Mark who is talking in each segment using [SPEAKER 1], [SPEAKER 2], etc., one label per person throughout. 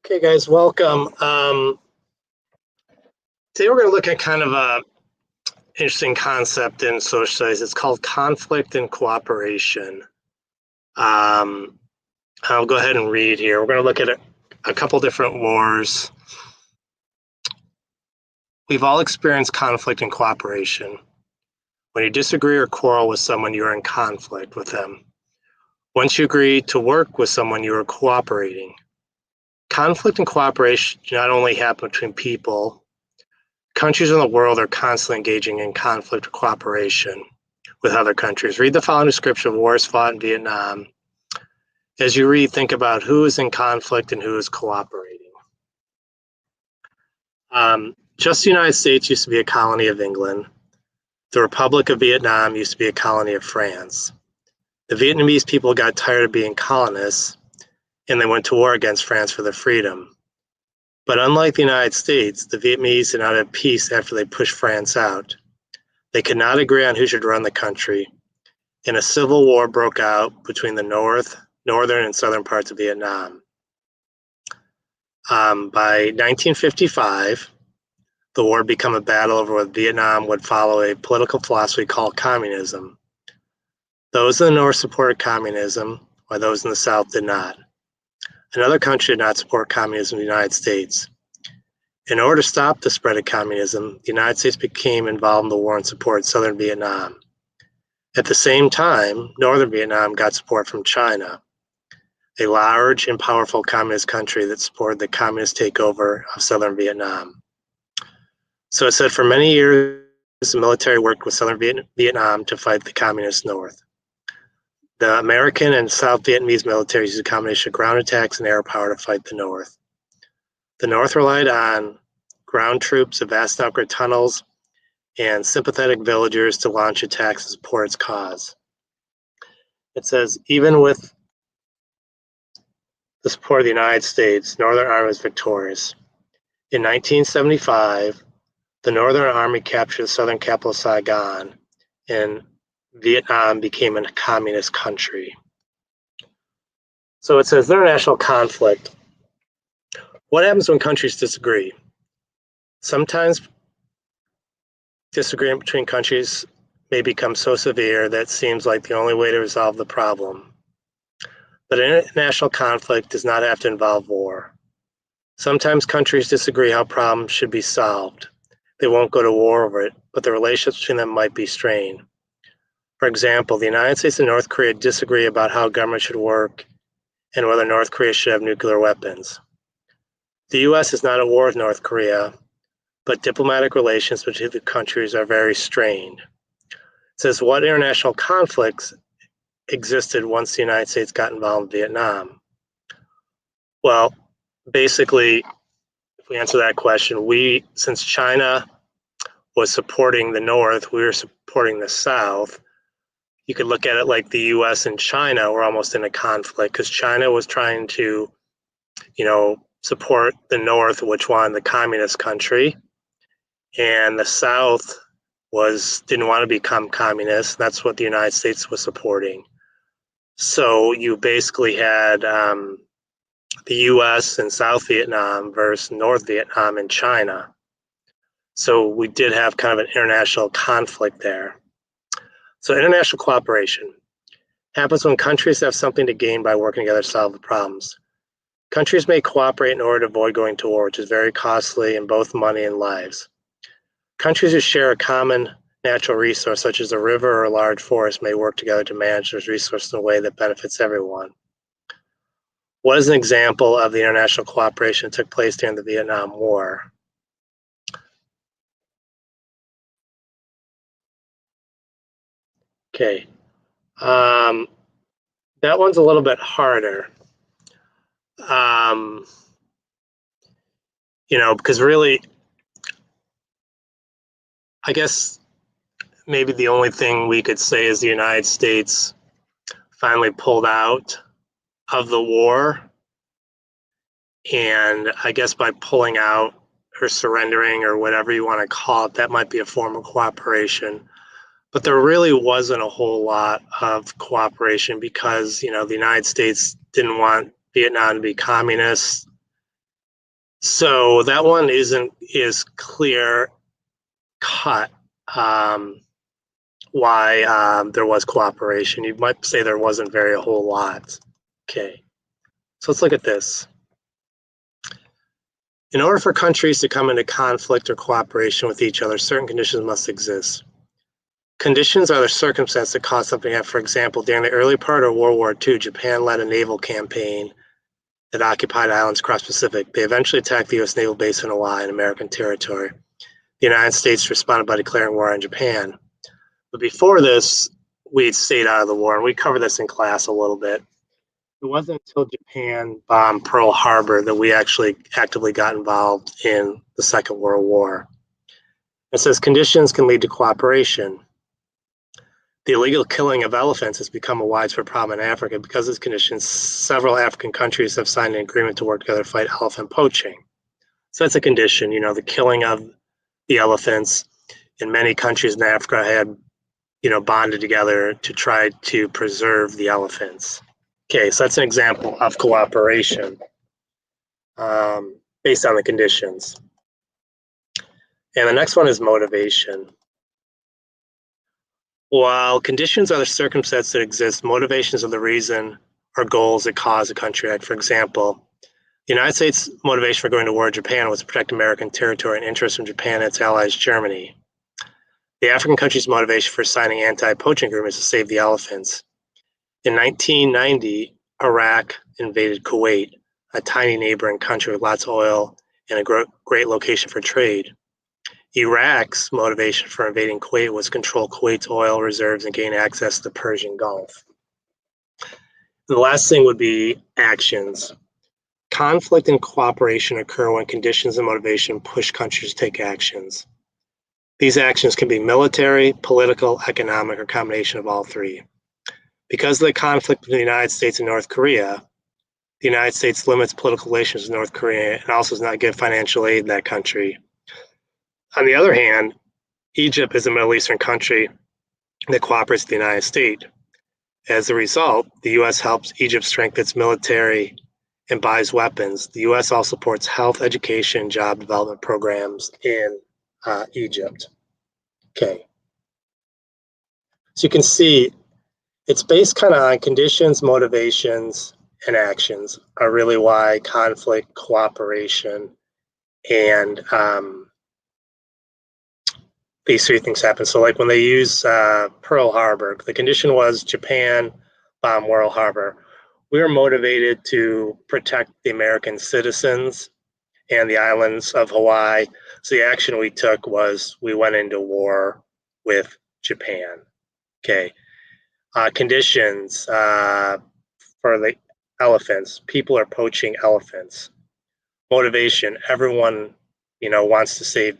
[SPEAKER 1] Okay, guys, welcome. Today we're going to look at kind of a interesting concept in social studies. It's called conflict and cooperation. I'll go ahead and read here. We're going to look at a couple different wars. We've all experienced conflict and cooperation. When you disagree or quarrel with someone, you are in conflict with them. Once you agree to work with someone, you are cooperating. Conflict and cooperation not only happen between people. Countries in the world are constantly engaging in conflict or cooperation with other countries. Read the following description of wars fought in Vietnam. As you read, think about who is in conflict and who is cooperating. Just the United States used to be a colony of England. The Republic of Vietnam used to be a colony of France. The Vietnamese people got tired of being colonists, and they went to war against France for their freedom. But unlike the United States, the Vietnamese did not have peace after they pushed France out. They could not agree on who should run the country, and a civil war broke out between the northern and southern parts of Vietnam. By 1955, the war had become a battle over whether Vietnam would follow a political philosophy called communism. Those in the North supported communism, while those in the South did not. Another country did not support communism, the United States. In order to stop the spread of communism, the United States became involved in the war and supported southern Vietnam. At the same time, northern Vietnam got support from China, a large and powerful communist country that supported the communist takeover of southern Vietnam. So it said for many years, the military worked with southern Vietnam to fight the communist north. The American and South Vietnamese militaries used a combination of ground attacks and air power to fight the North. The North relied on ground troops of vast outgrid tunnels and sympathetic villagers to launch attacks and support its cause. It says, even with the support of the United States, Northern Army was victorious. In 1975, the Northern Army captured the southern capital Saigon, and Vietnam became a communist country. So it says international conflict. What happens when countries disagree? Sometimes disagreement between countries may become so severe that it seems like the only way to resolve the problem. But international conflict does not have to involve war. Sometimes countries disagree how problems should be solved. They won't go to war over it, but the relationships between them might be strained. For example, the United States and North Korea disagree about how government should work and whether North Korea should have nuclear weapons. The US is not at war with North Korea, but diplomatic relations between the countries are very strained. It says, what international conflicts existed once the United States got involved in Vietnam? Well, basically, if we answer that question, since China was supporting the North, we were supporting the South. You could look at it like the US and China were almost in a conflict because China was trying to, support the North, which wanted the communist country, and the South didn't want to become communist. That's what the United States was supporting. So you basically had the US and South Vietnam versus North Vietnam and China. So we did have kind of an international conflict there. So international cooperation happens when countries have something to gain by working together to solve the problems. Countries may cooperate in order to avoid going to war, which is very costly in both money and lives. Countries who share a common natural resource, such as a river or a large forest, may work together to manage those resources in a way that benefits everyone. What is an example of the international cooperation that took place during the Vietnam War? Okay, that one's a little bit harder. Because really, I guess maybe the only thing we could say is the United States finally pulled out of the war. And I guess by pulling out or surrendering or whatever you want to call it, that might be a form of cooperation. But there really wasn't a whole lot of cooperation because, the United States didn't want Vietnam to be communist. So that one isn't as clear cut why there was cooperation. You might say there wasn't very a whole lot. Okay, so let's look at this. In order for countries to come into conflict or cooperation with each other, certain conditions must exist. Conditions are the circumstances that cause something to happen. For example, during the early part of World War II, Japan led a naval campaign that occupied islands across the Pacific. They eventually attacked the U.S. naval base in Hawaii in American territory. The United States responded by declaring war on Japan. But before this, we'd stayed out of the war, and we covered this in class a little bit. It wasn't until Japan bombed Pearl Harbor that we actually actively got involved in the Second World War. It says conditions can lead to cooperation. The illegal killing of elephants has become a widespread problem in Africa. Because of these conditions, several African countries have signed an agreement to work together to fight elephant poaching. So that's a condition, the killing of the elephants in many countries in Africa had, bonded together to try to preserve the elephants. Okay, so that's an example of cooperation based on the conditions. And the next one is motivation. While conditions are the circumstances that exist, motivations are the reason or goals that cause a country to act. For example, the United States' motivation for going to war in Japan was to protect American territory and interests from Japan and its allies, Germany. The African country's motivation for signing anti-poaching agreements is to save the elephants. In 1990, Iraq invaded Kuwait, a tiny neighboring country with lots of oil and a great location for trade. Iraq's motivation for invading Kuwait was to control Kuwait's oil reserves and gain access to the Persian Gulf. And the last thing would be actions. Conflict and cooperation occur when conditions and motivation push countries to take actions. These actions can be military, political, economic, or a combination of all three. Because of the conflict between the United States and North Korea, the United States limits political relations with North Korea and also does not give financial aid in that country. On the other hand, Egypt is a Middle Eastern country that cooperates with the United States. As a result, the U.S. helps Egypt strengthen its military and buys weapons. The U.S. also supports health, education, job development programs in Egypt. Okay. So you can see it's based kind of on conditions, motivations, and actions are really why conflict, cooperation, and these three things happen. So like when they use Pearl Harbor, the condition was Japan bomb Pearl Harbor. We were motivated to protect the American citizens and the islands of Hawaii. So the action we took was we went into war with Japan. Okay. Conditions for the elephants. People are poaching elephants. Motivation. Everyone, wants to save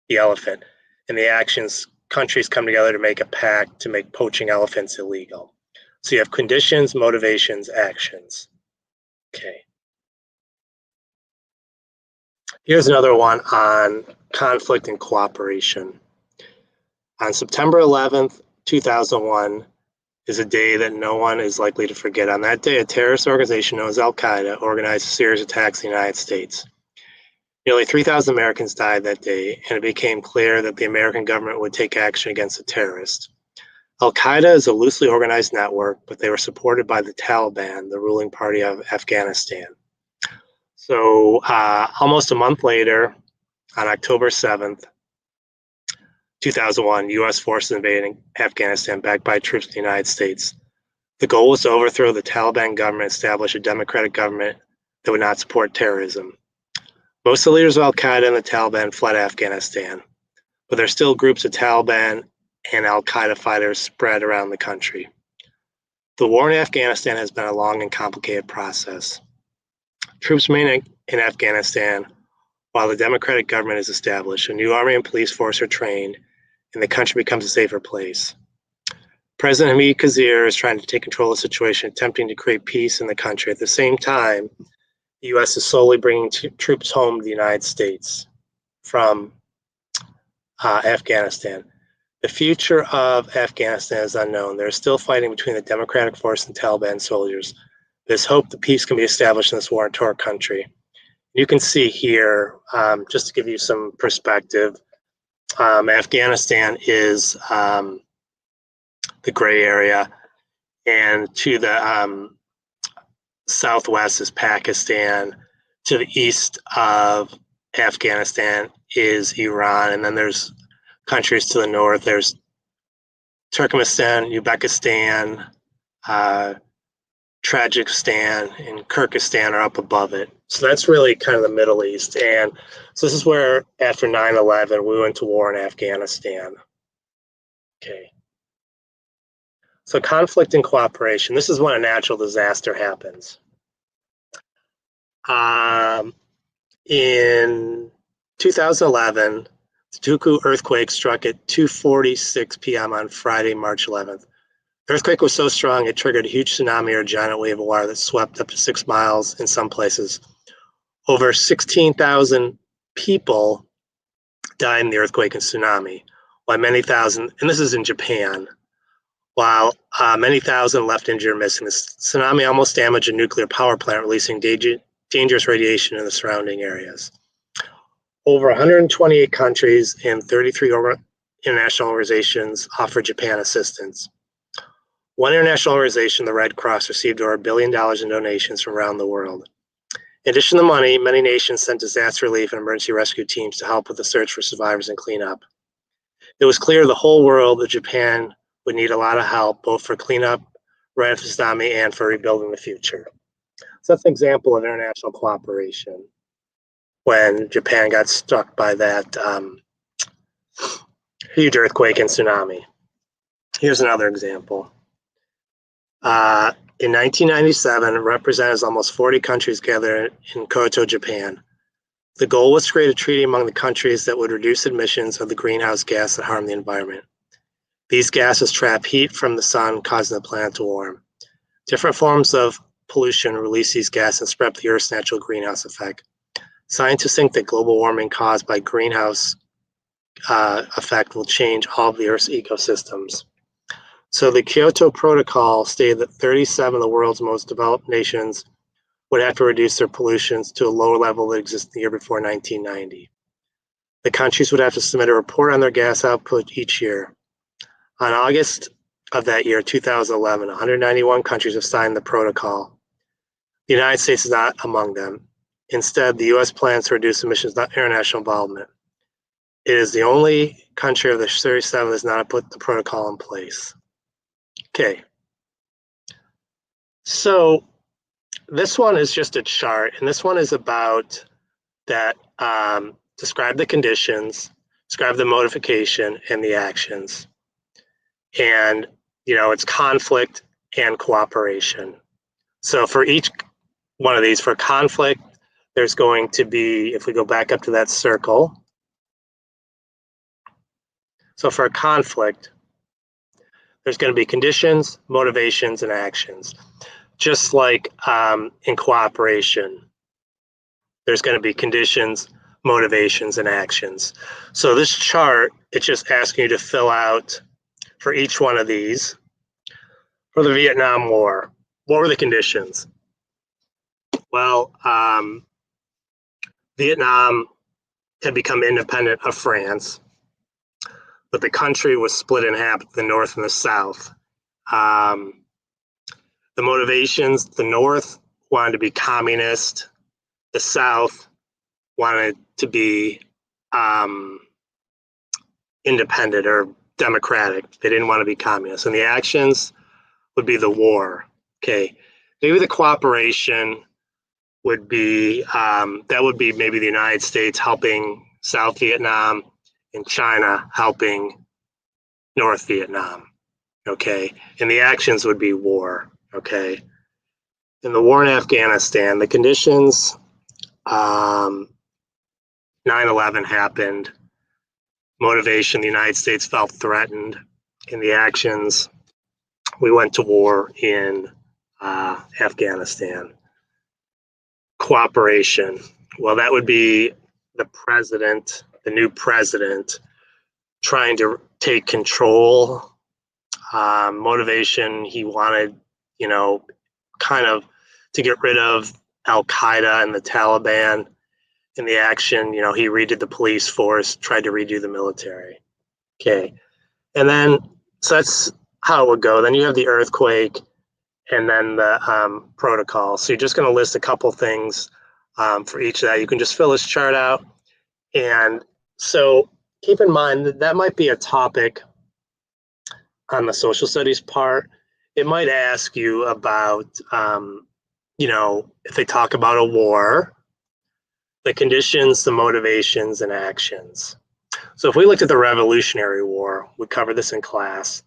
[SPEAKER 1] the elephant. And the actions, countries come together to make a pact to make poaching elephants illegal. So you have conditions, motivations, actions. Okay. Here's another one on conflict and cooperation. On September 11th, 2001 is a day that no one is likely to forget. On that day, a terrorist organization known as Al-Qaeda organized a series of attacks in the United States. Nearly 3,000 Americans died that day, and it became clear that the American government would take action against the terrorists. Al-Qaeda is a loosely organized network, but they were supported by the Taliban, the ruling party of Afghanistan. So almost a month later, on October 7th, 2001, U.S. forces invading Afghanistan backed by troops of the United States. The goal was to overthrow the Taliban government and establish a democratic government that would not support terrorism. Most of the leaders of Al-Qaeda and the Taliban fled Afghanistan, but there are still groups of Taliban and Al-Qaeda fighters spread around the country. The war in Afghanistan has been a long and complicated process. Troops remain in Afghanistan while the democratic government is established. A new army and police force are trained, and the country becomes a safer place. President Hamid Karzai is trying to take control of the situation, attempting to create peace in the country. At the same time, the U.S. is slowly bringing troops home to the United States from Afghanistan. The future of Afghanistan is unknown. There is still fighting between the Democratic Force and Taliban soldiers. There's hope that peace can be established in this war-torn country. You can see here, just to give you some perspective, Afghanistan is the gray area, and to the southwest is Pakistan. To the east of Afghanistan is Iran, and then there's countries to the north. There's Turkmenistan, Uzbekistan, Tajikistan, and Kyrgyzstan are up above it. So that's really kind of the Middle East. And so this is where, after 9/11, we went to war in Afghanistan. Okay. So conflict and cooperation. This is when a natural disaster happens. In 2011, the Tuku earthquake struck at 2:46 p.m. on Friday, March 11th. The earthquake was so strong it triggered a huge tsunami or giant wave of water that swept up to 6 miles in some places. Over 16,000 people died in the earthquake and tsunami, while many thousand, and this is in Japan, while many thousand left injured or missing. The tsunami almost damaged a nuclear power plant, releasing dangerous radiation in the surrounding areas. Over 128 countries and 33 international organizations offered Japan assistance. One international organization, the Red Cross, received over $1 billion in donations from around the world. In addition to money, many nations sent disaster relief and emergency rescue teams to help with the search for survivors and cleanup. It was clear to the whole world that Japan would need a lot of help, both for cleanup, right after tsunami, and for rebuilding the future. So that's an example of international cooperation when Japan got struck by that huge earthquake and tsunami. Here's another example. In 1997, representatives of almost 40 countries gathered in Kyoto, Japan. The goal was to create a treaty among the countries that would reduce emissions of the greenhouse gas that harm the environment. These gases trap heat from the sun, causing the planet to warm. Different forms of pollution release these gases and spread up the Earth's natural greenhouse effect. Scientists think that global warming caused by greenhouse effect will change all of the Earth's ecosystems. So the Kyoto Protocol stated that 37 of the world's most developed nations would have to reduce their pollutions to a lower level that existed the year before 1990. The countries would have to submit a report on their gas output each year. On August of that year, 2011, 191 countries have signed the protocol. The United States is not among them. Instead, the U.S. plans to reduce emissions without international involvement. It is the only country of the 37 that has not put the protocol in place. Okay. So this one is just a chart, and this one is about that, describe the conditions, describe the modification, and the actions. And, it's conflict and cooperation. So for each one of these, for conflict, there's going to be, if we go back up to that circle, so for a conflict, there's going to be conditions, motivations, and actions. Just like in cooperation, there's going to be conditions, motivations, and actions. So this chart, it's just asking you to fill out for each one of these. For the Vietnam War, what were the conditions? Well, Vietnam had become independent of France, but the country was split in half, the North and the South. The motivations, the North wanted to be communist, the South wanted to be independent or democratic. They didn't want to be communist. And the actions would be the war. Okay, maybe the cooperation would be, that would be maybe the United States helping South Vietnam and China helping North Vietnam. Okay, and the actions would be war. Okay, in the war in Afghanistan, the conditions, 9/11 happened. Motivation, the United States felt threatened. In the actions, we went to war in Afghanistan. Cooperation, well, that would be the president, the new president, trying to take control. Motivation, he wanted, kind of to get rid of Al-Qaeda and the Taliban. In the action, he redid the police force, tried to redo the military. Okay. And then, so that's how it would go. Then you have the earthquake and then the protocol. So you're just going to list a couple things for each of that. You can just fill this chart out. And so keep in mind that that might be a topic on the social studies part. It might ask you about, if they talk about a war, the conditions, the motivations, and actions. So if we looked at the Revolutionary War, we covered this in class.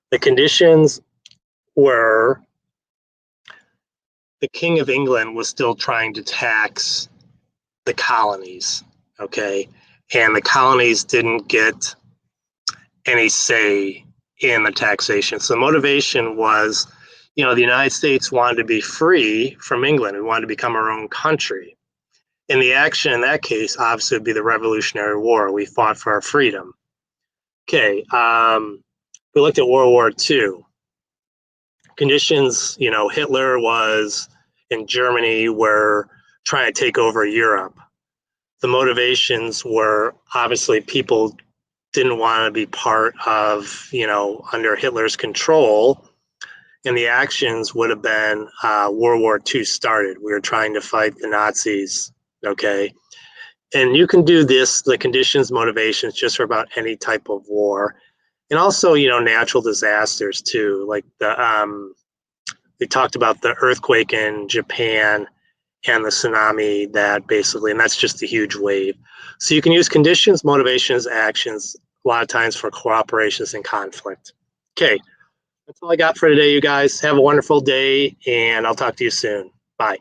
[SPEAKER 1] The conditions were the King of England was still trying to tax the colonies, okay? And the colonies didn't get any say in the taxation. So the motivation was, the United States wanted to be free from England and wanted to become our own country. And the action in that case, obviously, would be the Revolutionary War. We fought for our freedom. Okay, we looked at World War II. Conditions, Hitler was in Germany, were trying to take over Europe. The motivations were obviously people didn't want to be part of, under Hitler's control. And the actions would have been World War II started. We were trying to fight the Nazis, okay? And you can do this, the conditions, motivations, just for about any type of war. And also, natural disasters too. Like we talked about the earthquake in Japan and the tsunami that basically, and that's just a huge wave. So you can use conditions, motivations, actions, a lot of times for cooperations and conflict. Okay, that's all I got for today, you guys. Have a wonderful day, and I'll talk to you soon. Bye.